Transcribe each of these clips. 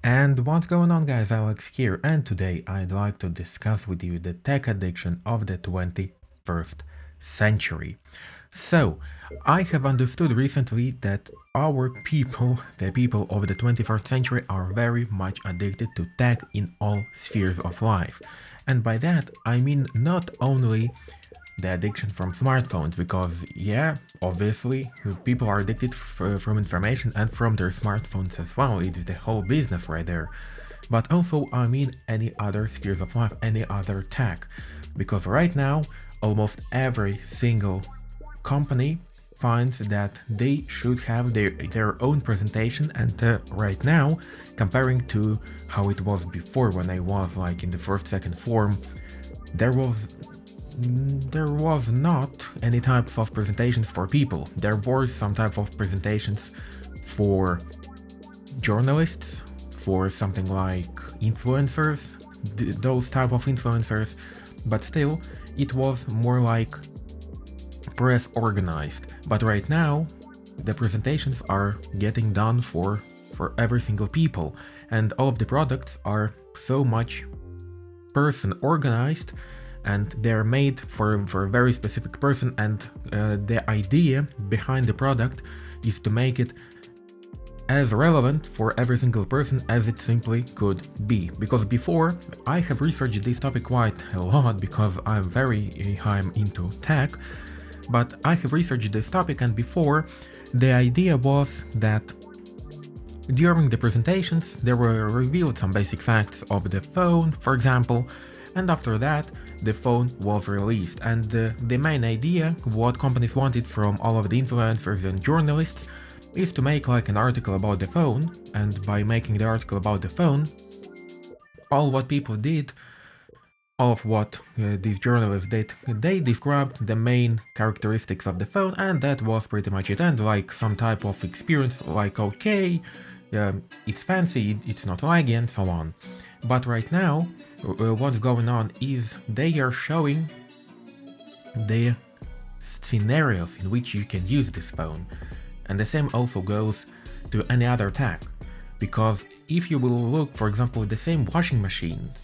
And what's going on, guys? Alex here, and today I'd like to discuss with you the tech addiction of the 21st century. So, I have understood recently that our people, the people of the 21st century, are very much addicted to tech in all spheres of life. And by that, I mean not only the addiction from smartphones, because yeah, obviously people are addicted from information and from their smartphones as well. It's the whole business right there. But also I mean any other spheres of life, any other tech, because right now almost every single company finds that they should have their own presentation. And right now, comparing to how it was before, when I was like in the first second form, there was not any types of presentations for people. There were some type of presentations for journalists, for something like influencers, those type of influencers, but still it was more like press organized. But right now the presentations are getting done for every single people, and all of the products are so much person organized, and they're made for a very specific person, and the idea behind the product is to make it as relevant for every single person as it simply could be. Because before, I have researched this topic quite a lot because I'm into tech, but I have researched this topic, and before, the idea was that during the presentations there were revealed some basic facts of the phone, for example, and after that the phone was released. And the main idea, what companies wanted from all of the influencers and journalists, is to make like an article about the phone, and by making the article about the phone, all what people did, all of what these journalists did, they described the main characteristics of the phone, and that was pretty much it. And like some type of experience, like okay, it's fancy, it's not laggy, and so on. But right now, what's going on is they are showing the scenarios in which you can use this phone. And the same also goes to any other tech, because if you will look, for example, at the same washing machines,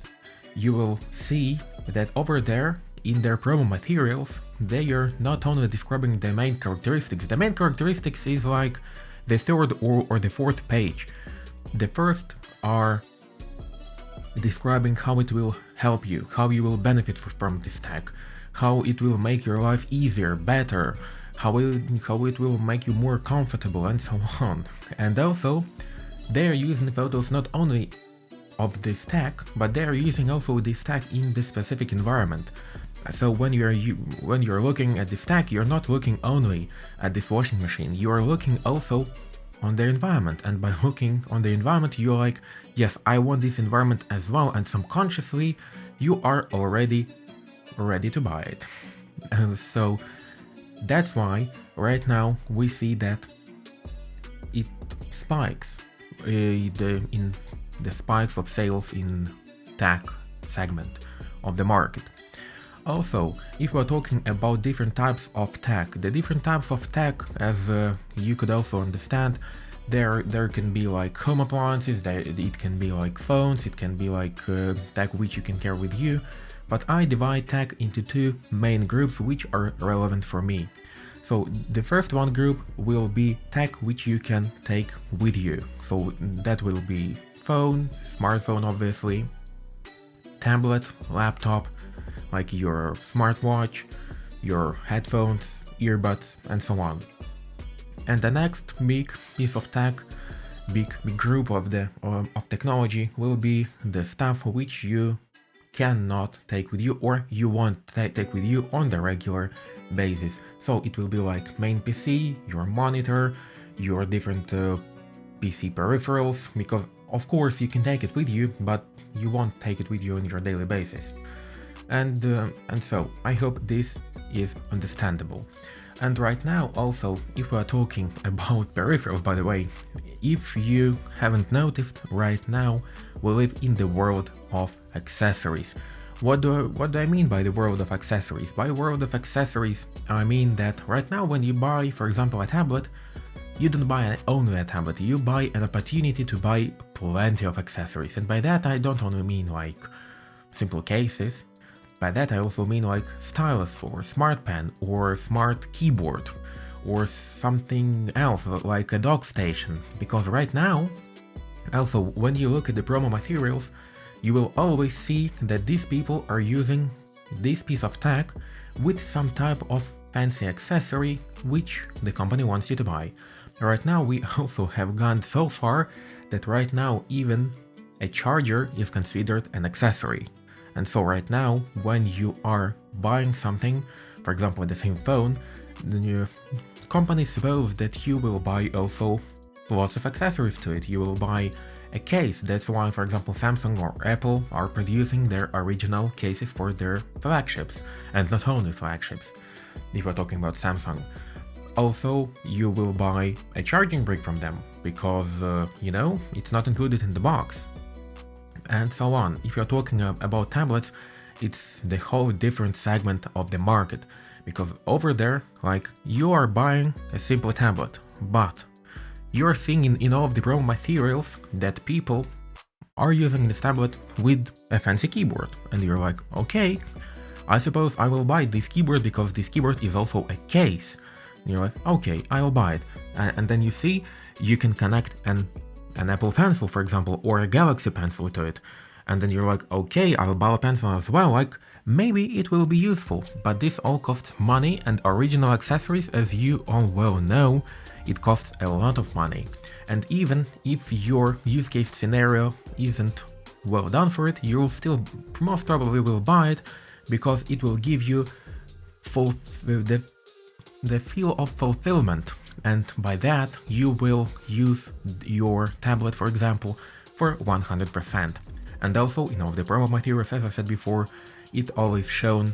you will see that over there in their promo materials, they are not only describing the main characteristics. The main characteristics is like the third or the fourth page. The first are describing how it will help you, how you will benefit from this tech, how it will make your life easier, better, how it will make you more comfortable, and so on. And also, they are using photos not only of this tech, but they are using also this tech in this specific environment. So when you're looking at this tech, you're not looking only at this washing machine, you are looking also on the environment, and by looking on the environment, you're like, yes, I want this environment as well, and subconsciously you are already ready to buy it. And so that's why right now we see that it spikes, in the spikes of sales in tech segment of the market. Also, if we're talking about different types of tech, the different types of tech, as you could also understand, there can be like home appliances, it can be like phones, it can be like tech which you can carry with you, but I divide tech into two main groups which are relevant for me. So the first one group will be tech which you can take with you. So that will be phone, smartphone obviously, tablet, laptop, like your smartwatch, your headphones, earbuds, and so on. And the next big piece of tech, big group of technology will be the stuff which you cannot take with you, or you won't take with you on the regular basis. So it will be like main PC, your monitor, your different PC peripherals, because of course you can take it with you, but you won't take it with you on your daily basis. And so I hope this is understandable. And right now also, if we are talking about peripherals, by the way, if you haven't noticed, right now we live in the world of accessories. What do I mean by the world of accessories? By world of accessories, I mean that right now when you buy, for example, a tablet, you don't buy only a tablet, you buy an opportunity to buy plenty of accessories. And by that I don't only mean like simple cases, by that I also mean like stylus or smart pen or smart keyboard or something else like a dock station. Because right now, also when you look at the promo materials, you will always see that these people are using this piece of tech with some type of fancy accessory which the company wants you to buy. Right now we also have gone so far that right now even a charger is considered an accessory. And so right now when you are buying something, for example the same phone, the new company suppose that you will buy also lots of accessories to it. You will buy a case. That's why, for example, Samsung or Apple are producing their original cases for their flagships, and not only flagships, if we're talking about Samsung. Also, you will buy a charging brick from them, because, it's not included in the box. And so on. If you're talking about tablets, it's the whole different segment of the market, because over there, like, you are buying a simple tablet, but you're seeing in all of the raw materials that people are using this tablet with a fancy keyboard. And you're like, okay, I suppose I will buy this keyboard because this keyboard is also a case. And you're like, okay, I'll buy it. And then you see, you can connect an Apple Pencil, for example, or a Galaxy Pencil to it. And then you're like, okay, I'll buy a pencil as well, like, maybe it will be useful. But this all costs money, and original accessories, as you all well know, it costs a lot of money. And even if your use case scenario isn't well done for it, you'll still most probably will buy it, because it will give you the feel of fulfillment. And by that you will use your tablet, for example, for 100%. And also, the promo materials, as I said before, it always shown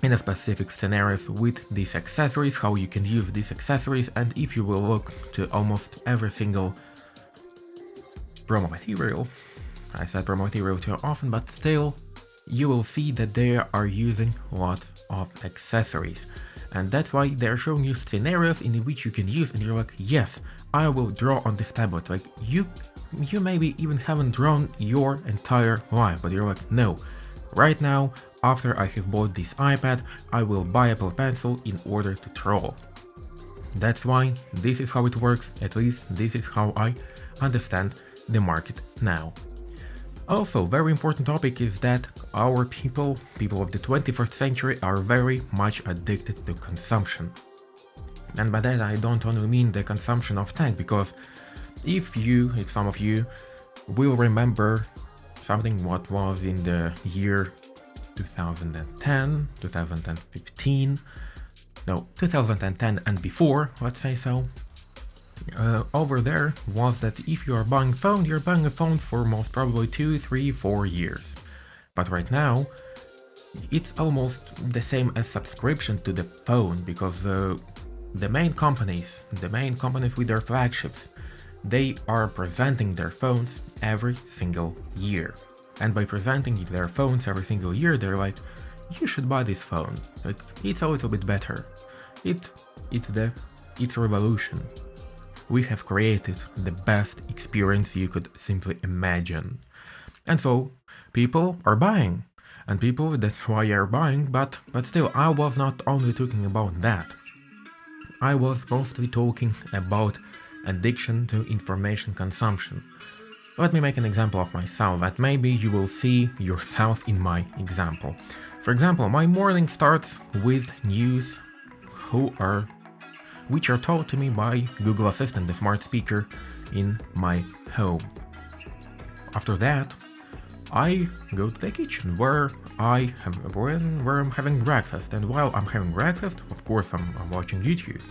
in a specific scenarios with these accessories, how you can use these accessories. And if you will look to almost every single promo material, I said promo material too often, but still, you will see that they are using lots of accessories. And that's why they're showing you scenarios in which you can use, and you're like, yes, I will draw on this tablet. Like, you maybe even haven't drawn your entire life, but you're like, no, right now, after I have bought this iPad, I will buy Apple Pencil in order to draw. That's why this is how it works, at least this is how I understand the market now. Also, very important topic is that our people of the 21st century, are very much addicted to consumption. And by that I don't only mean the consumption of tech, because if some of you will remember something what was in the year 2010, 2015, no, 2010 and before, let's say so, over there was that if you are buying a phone, you're buying a phone for most probably 2, 3, 4 years. But right now, it's almost the same as subscription to the phone, because the main companies with their flagships, they are presenting their phones every single year. And by presenting their phones every single year, they're like, you should buy this phone. Like, it's a little bit better. It's revolution. We have created the best experience you could simply imagine. And so people are buying. And people, that's why are buying, but still, I was not only talking about that. I was mostly talking about addiction to information consumption. Let me make an example of myself, that maybe you will see yourself in my example. For example, my morning starts with news which are told to me by Google Assistant, the smart speaker in my home. After that, I go to the kitchen where I'm having breakfast, and while I'm having breakfast, of course I'm watching YouTube.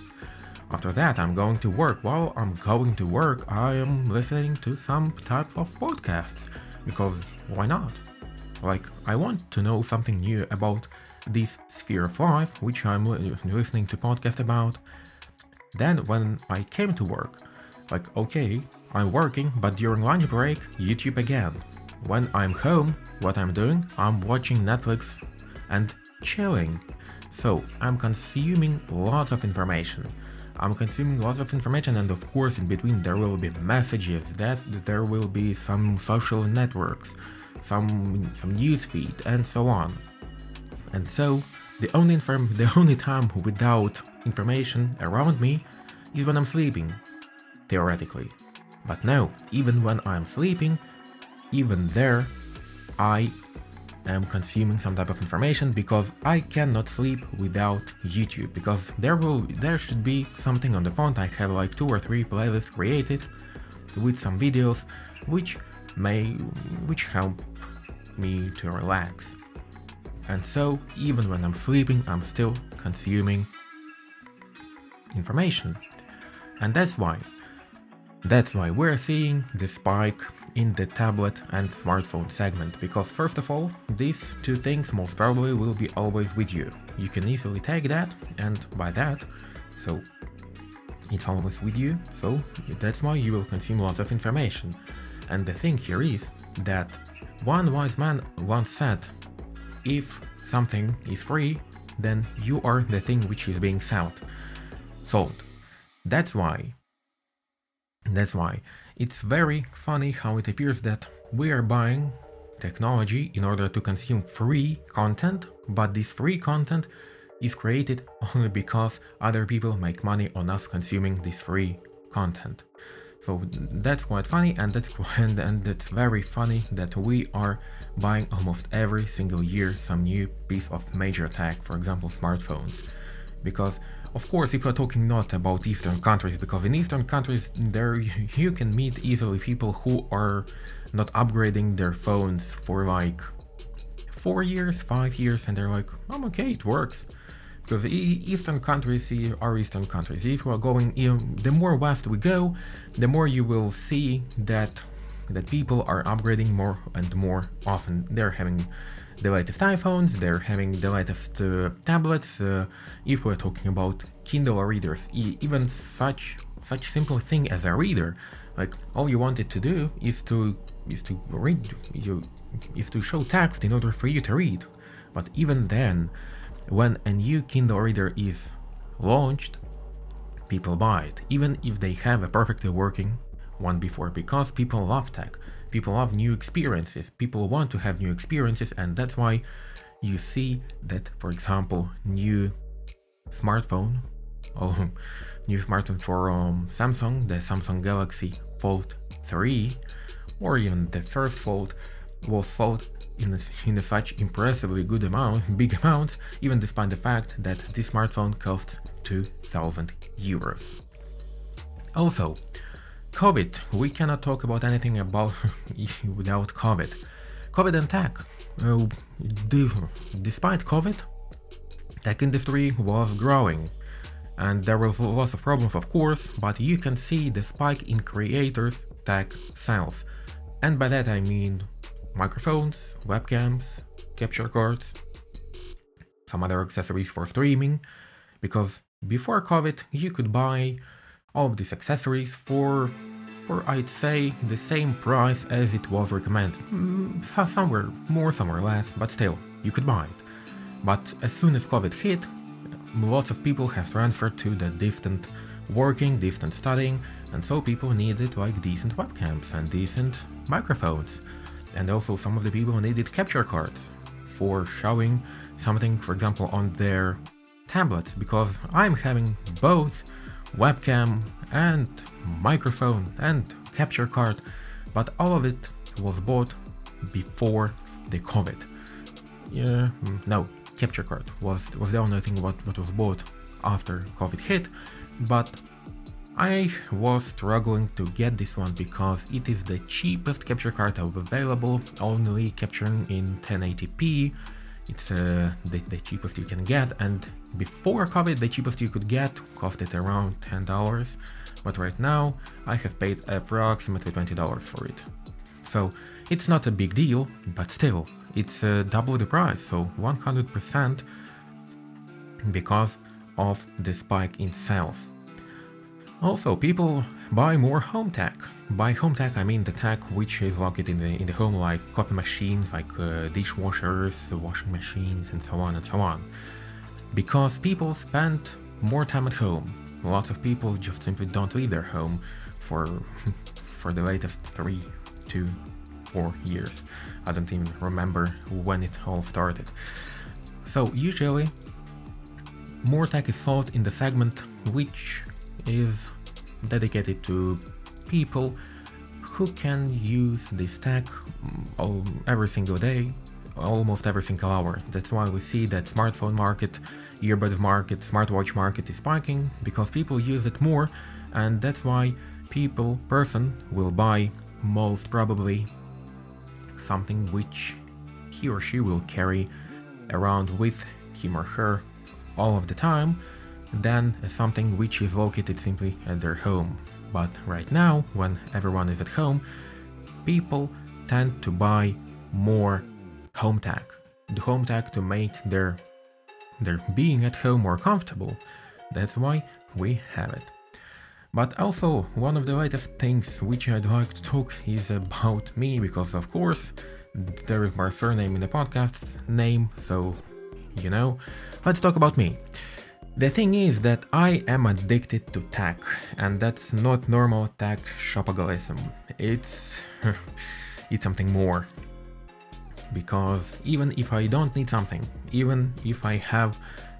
After that, I'm going to work. While I'm going to work, I am listening to some type of podcasts, because why not? Like, I want to know something new about this sphere of life, which I'm listening to podcast about. Then when I came to work, like, okay, I'm working, but during lunch break, YouTube again. When I'm home, what I'm doing? I'm watching Netflix and chilling. So I'm consuming lots of information. I'm consuming lots of information, and of course in between there will be messages, that there will be some social networks, some newsfeed, and so on. And so the only time without information around me is when I'm sleeping, theoretically. But no, even when I'm sleeping, even there, I am consuming some type of information, because I cannot sleep without YouTube, because there should be something on the phone. I have like 2 or 3 playlists created with some videos which help me to relax. And so even when I'm sleeping, I'm still consuming information. And that's why we're seeing the spike in the tablet and smartphone segment, because first of all, these two things most probably will be always with you. You can easily take that and buy that, so it's always with you, so that's why you will consume lots of information. And the thing here is that one wise man once said, if something is free, then you are the thing which is being sold. That's why it's very funny how it appears that we are buying technology in order to consume free content, but this free content is created only because other people make money on us consuming this free content. So that's quite funny, and that's very funny that we are buying almost every single year some new piece of major tech, for example smartphones. Because of course, if we're talking not about Eastern countries, because in Eastern countries there you can meet easily people who are not upgrading their phones for like 4 years, 5 years, and they're like, I'm okay, it works. Because Eastern countries are Eastern countries. If we are going, the more west we go, the more you will see that people are upgrading more and more often. They're having the latest iPhones, they're having the latest tablets. If we're talking about Kindle readers, even such simple thing as a reader, like all you wanted to do is to show text in order for you to read. But even then, when a new Kindle reader is launched, people buy it, even if they have a perfectly working one before, because people love tech, people love new experiences, people want to have new experiences, and that's why you see that, for example, new smartphone for Samsung, the Samsung Galaxy Fold 3, or even the first Fold, was sold in such impressively big amounts, even despite the fact that this smartphone costs 2,000 euros. Also, COVID. We cannot talk about anything about without COVID. COVID and tech. Despite COVID, tech industry was growing, and there was lots of problems, of course, but you can see the spike in creators' tech sales. And by that I mean microphones, webcams, capture cards, some other accessories for streaming, because before COVID you could buy all of these accessories for I'd say the same price as it was recommended. Somewhere more, somewhere less, but still, you could buy it. But as soon as COVID hit, lots of people have transferred to the distant working, distant studying, and so people needed like decent webcams and decent microphones. And also some of the people needed capture cards for showing something, for example, on their tablets, because I'm having both webcam and microphone and capture card, but all of it was bought before the COVID. No, capture card was the only thing what was bought after COVID hit, but I was struggling to get this one because it is the cheapest capture card available, only capturing in 1080p. It's the cheapest you can get, and before COVID the cheapest you could get costed around $10, but right now I have paid approximately $20 for it. So it's not a big deal, but still, it's double the price, so 100% because of the spike in sales. Also, people buy more home tech. By home tech I mean the tech which is located in the home, like coffee machines, like dishwashers, washing machines, and so on and so on. Because people spend more time at home. lots of people just simply don't leave their home for for the latest 3 to 4 years. I don't even remember when it all started. So usually more tech is sold in the segment which is dedicated to people who can use this tech every single day, almost every single hour. That's why we see that smartphone market, earbuds market, smartwatch market is spiking, because people use it more, and that's why person will buy most probably something which he or she will carry around with him or her all of the time, than something which is located simply at their home. But right now, when everyone is at home, people tend to buy more home tech. The home tech to make their being at home more comfortable. That's why we have it. But also, one of the latest things which I'd like to talk is about me, because of course there is my surname in the podcast name, so you know. Let's talk about me. The thing is that I am addicted to tech, and that's not normal tech shopaholicism. It's something more. Because even if I don't need something, even if I have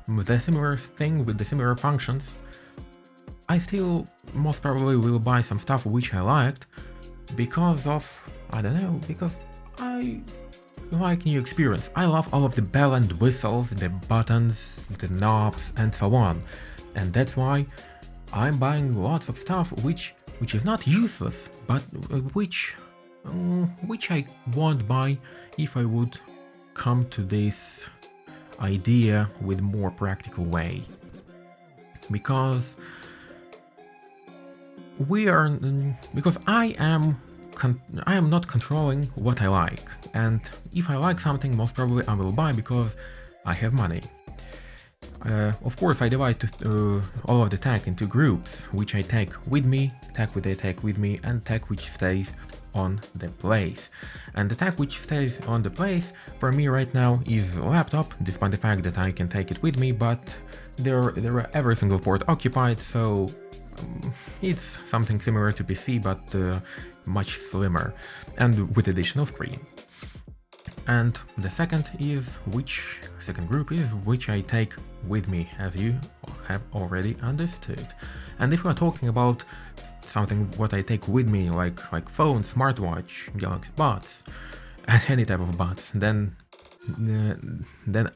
the similar thing with the similar functions, I still most probably will buy some stuff which I liked because of, I don't know, because I like new experience. I love all of the bell and whistles, the buttons, the knobs, and so on. And that's why I'm buying lots of stuff which is not useless, but which I won't buy if I would come to this idea with more practical way. Because I am not controlling what I like, and if I like something, most probably I will buy because I have money. Of course, I divide all of the tech into groups, which I take with me, tech which I take with me, and tech which stays on the place. And the tech which stays on the place for me right now is a laptop, despite the fact that I can take it with me, but there are every single port occupied, so it's something similar to PC, but much slimmer and with additional screen. And the second group is which I take with me, as you have already understood. And if we are talking about something what I take with me, like phone, smartwatch, Galaxy Buds, and any type of buds, then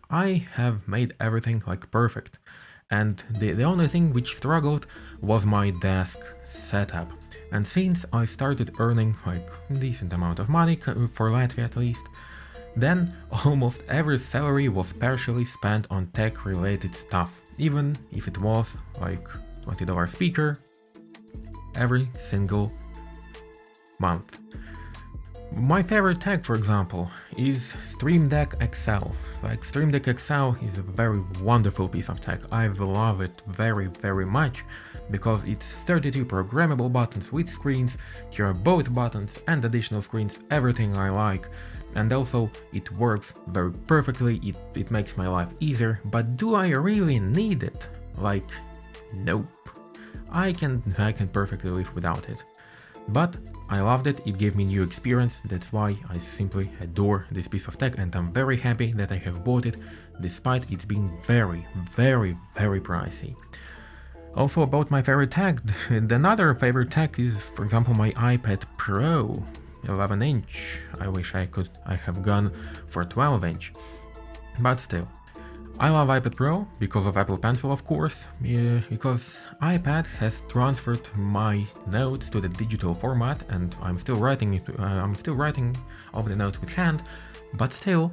I have made everything like perfect. And the only thing which struggled was my desk setup. And since I started earning like a decent amount of money, for Latvia at least, then almost every salary was partially spent on tech related stuff, even if it was like $20 speaker every single month. My favorite tech, for example, is Stream Deck XL. Like, Stream Deck XL is a very wonderful piece of tech. I love it very, very much because it's 32 programmable buttons with screens, here are both buttons and additional screens, everything I like. And also, it works very perfectly, it makes my life easier, but do I really need it? Like, nope. I can perfectly live without it. But I loved it, it gave me new experience, that's why I simply adore this piece of tech, and I'm very happy that I have bought it, despite it being very, very, very pricey. Also about my favorite tech, another favorite tech is, for example, my iPad Pro 11-inch. I wish I have gone for 12-inch, but still. I love iPad Pro because of Apple Pencil, of course, because iPad has transferred my notes to the digital format, and I'm still writing all the notes with hand, but still,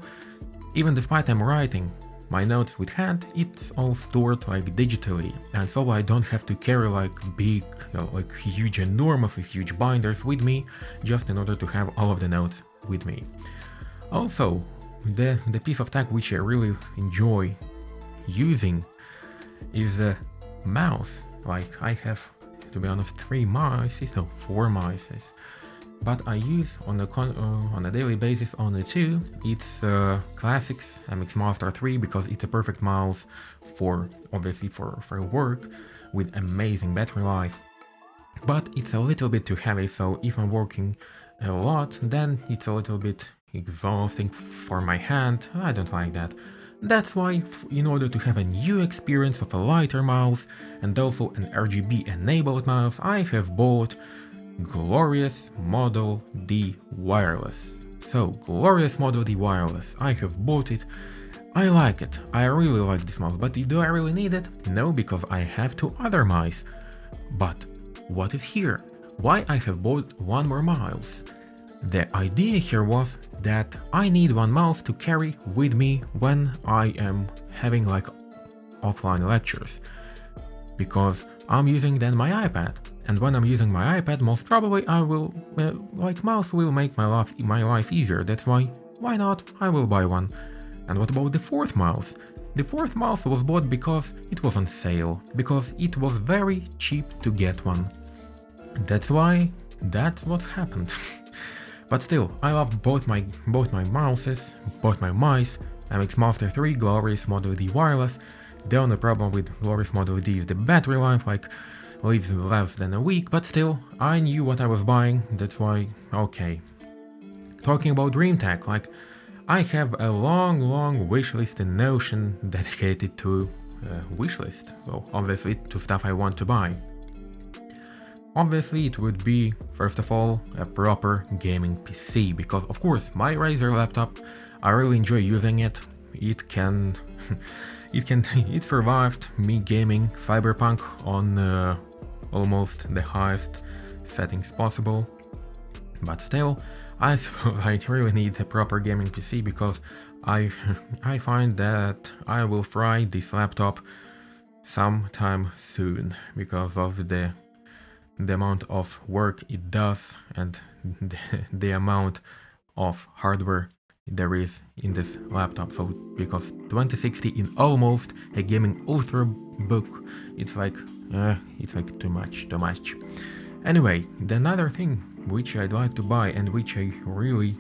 even despite I'm writing my notes with hand, it's all stored like digitally, and so I don't have to carry like big, like huge, enormously huge binders with me, just in order to have all of the notes with me. Also, the piece of tech which I really enjoy using is a mouse. Like, I have, to be honest, 4 mice, but I use on a daily basis only 2. It's Classics MX Master 3 because it's a perfect mouse for, obviously, for work, with amazing battery life, but it's a little bit too heavy, so if I'm working a lot, then it's a little bit exhausting for my hand. I don't like that. That's why, in order to have a new experience of a lighter mouse and also an RGB enabled mouse, I have bought Glorious Model D Wireless. So, Glorious Model D Wireless, I have bought it. I like it, I really like this mouse, but do I really need it? No, because I have two other mice. But what is here? Why I have bought one more mouse? The idea here was that I need one mouse to carry with me when I am having like offline lectures, because I'm using then my iPad, and when I'm using my iPad, most probably I will like mouse will make my life easier. That's why not? I will buy one. And what about the fourth mouse? The fourth mouse was bought because it was on sale, because it was very cheap to get one. That's what happened. But still, I love both my mouses, both my mice. MX Master 3 Glorious Model D Wireless. The only problem with Glorious Model D is the battery life, like lives less than a week, but still, I knew what I was buying, that's why, okay. Talking about DreamTech, like, I have a long wishlist in Notion dedicated to wishlist, so obviously to stuff I want to buy. Obviously it would be, first of all, a proper gaming PC, because of course my Razer laptop, I really enjoy using it. It survived me gaming Cyberpunk on almost the highest settings possible. But still, I really need a proper gaming PC, because I find that I will fry this laptop sometime soon because of the amount of work it does and the amount of hardware there is in this laptop. So because 2060 in almost a gaming ultrabook, it's like too much. Anyway, the another thing which I'd like to buy and which I really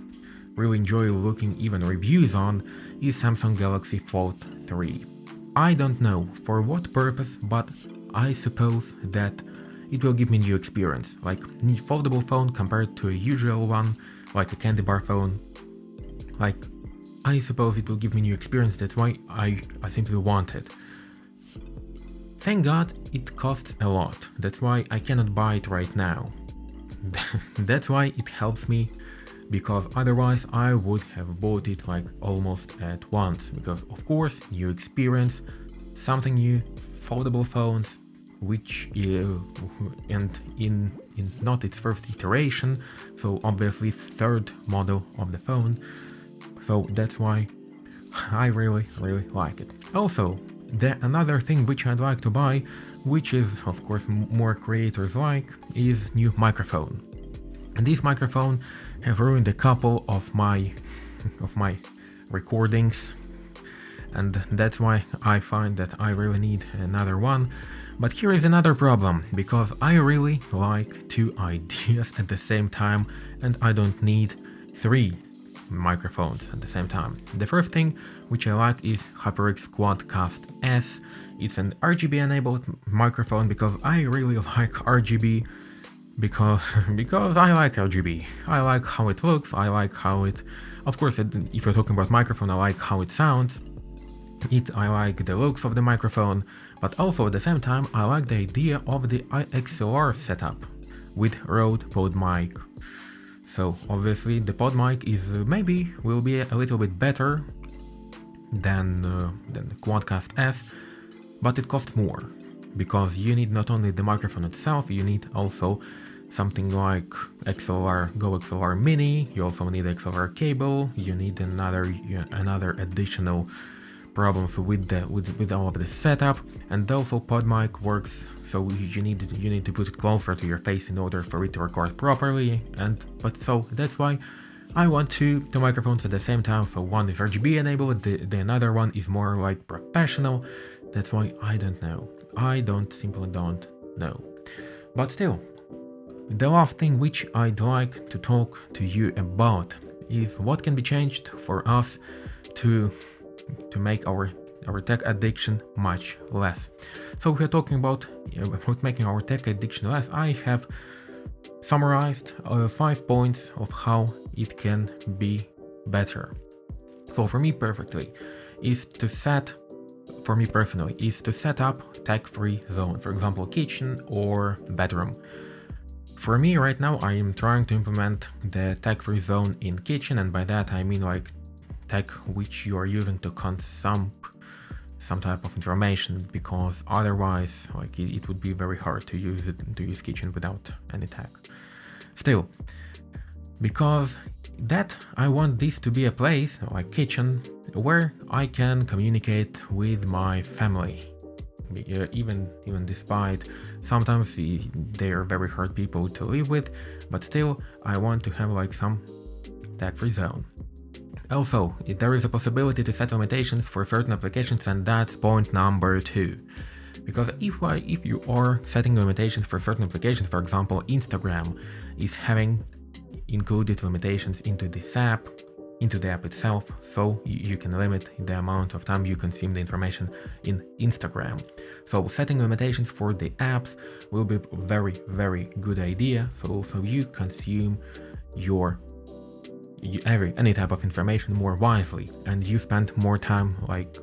enjoy looking even reviews on is Samsung Galaxy Fold 3. I don't know for what purpose, but I suppose that it will give me new experience, like foldable phone compared to a usual one, like a candy bar phone. Like, I suppose it will give me new experience, that's why I simply want it. Thank God it costs a lot, that's why I cannot buy it right now. That's why it helps me, because otherwise I would have bought it like almost at once, because of course, new experience, something new, foldable phones, which and in not its first iteration, so obviously third model of the phone, so that's why I really like it. Also, another thing which I'd like to buy, which is of course more creators like, is new microphone. And this microphone have ruined a couple of my recordings, and that's why I find that I really need another one. But here is another problem, because I really like two ideas at the same time, and I don't need three microphones at the same time. The first thing which I like is HyperX Quadcast S. It's an RGB enabled microphone, because I really like RGB, because I like RGB. I like how it looks, I like how it, of course if you're talking about microphone, I like how it sounds. I like the looks of the microphone, but also at the same time I like the idea of the XLR setup with Rode pod mic. So obviously the pod mic is will be a little bit better than the Quadcast S, but it costs more, because you need not only the microphone itself, you need also something like Go XLR Mini, you also need XLR cable, you need another additional problems with all of the setup, and also pod mic works, so you need to put it closer to your face in order for it to record properly, so that's why I want two microphones at the same time. So one is RGB enabled, the another one is more like professional. That's why I simply don't know. But still, the last thing which I'd like to talk to you about is what can be changed for us to make our our tech addiction much less. So if we're talking about making our tech addiction less, I have summarized 5 points of how it can be better. So for me personally, is to set up tech-free zone, for example, kitchen or bedroom. For me right now, I am trying to implement the tech-free zone in kitchen, and by that I mean like tech which you are using to consume some type of information, because otherwise like it would be very hard to use kitchen without any tech. Still, because that I want this to be a place like kitchen where I can communicate with my family, even despite sometimes they are very hard people to live with, but still I want to have like some tech-free zone. Also, there is a possibility to set limitations for certain applications, and that's point number 2. Because if you are setting limitations for certain applications, for example, Instagram is having included limitations into the app itself, so you can limit the amount of time you consume the information in Instagram. So setting limitations for the apps will be a very, very good idea, so you consume any type of information more wisely, and you spend more time like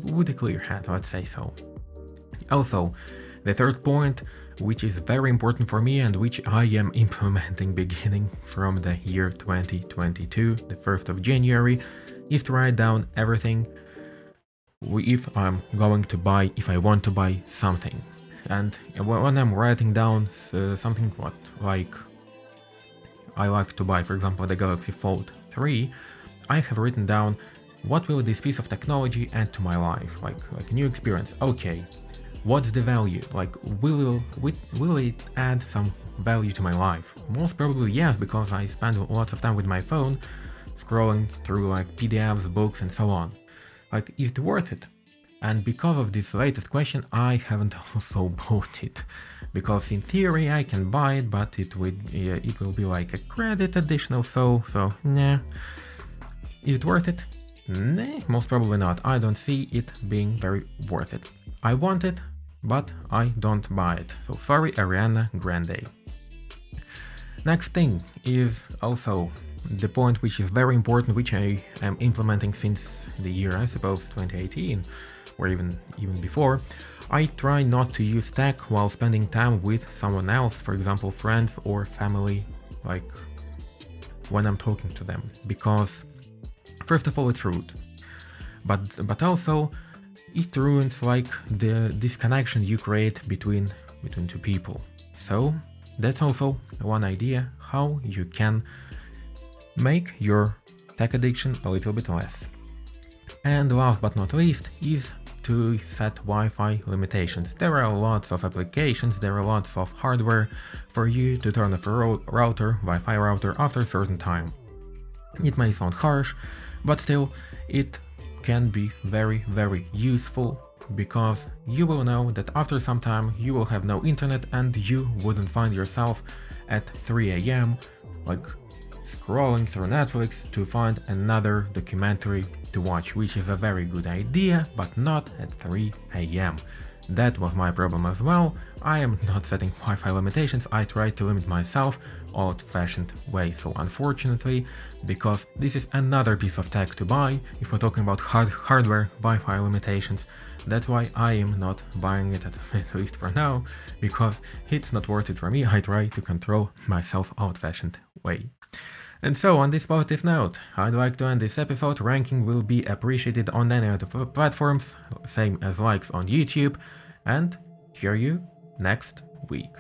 with a clear head, let's say so. Also, the third point, which is very important for me and which I am implementing beginning from the year 2022, the 1st of January, is to write down everything if I want to buy something. And when I'm writing down something like I like to buy, for example, the Galaxy Fold 3, I have written down what will this piece of technology add to my life, like a new experience. Okay, what's the value? Like, will it add some value to my life? Most probably yes, because I spend lots of time with my phone, scrolling through like PDFs, books, and so on. Like, is it worth it? And because of this latest question, I haven't also bought it. Because in theory I can buy it, but it will be like a credit additional, so nah. Is it worth it? Nah, most probably not. I don't see it being very worth it. I want it, but I don't buy it. So sorry, Ariana Grande. Next thing is also the point which is very important, which I am implementing since the year, I suppose, 2018, or even before. I try not to use tech while spending time with someone else, for example, friends or family, like when I'm talking to them, because first of all, it's rude, but also it ruins like this connection you create between two people. So that's also one idea how you can make your tech addiction a little bit less. And last but not least is to set Wi-Fi limitations. There are lots of applications, there are lots of hardware for you to turn off a Wi-Fi router after a certain time. It may sound harsh, but still it can be very, very useful, because you will know that after some time you will have no internet and you wouldn't find yourself at 3 a.m. like scrolling through Netflix to find another documentary to watch, which is a very good idea, but not at 3 a.m. That was my problem as well. I am not setting Wi-Fi limitations, I try to limit myself old-fashioned way. So unfortunately, because this is another piece of tech to buy, if we're talking about hardware Wi-Fi limitations, that's why I am not buying it, at least for now, because it's not worth it for me. I try to control myself old-fashioned way. And so, on this positive note, I'd like to end this episode. Ranking will be appreciated on any of the platforms, same as likes on YouTube, and hear you next week.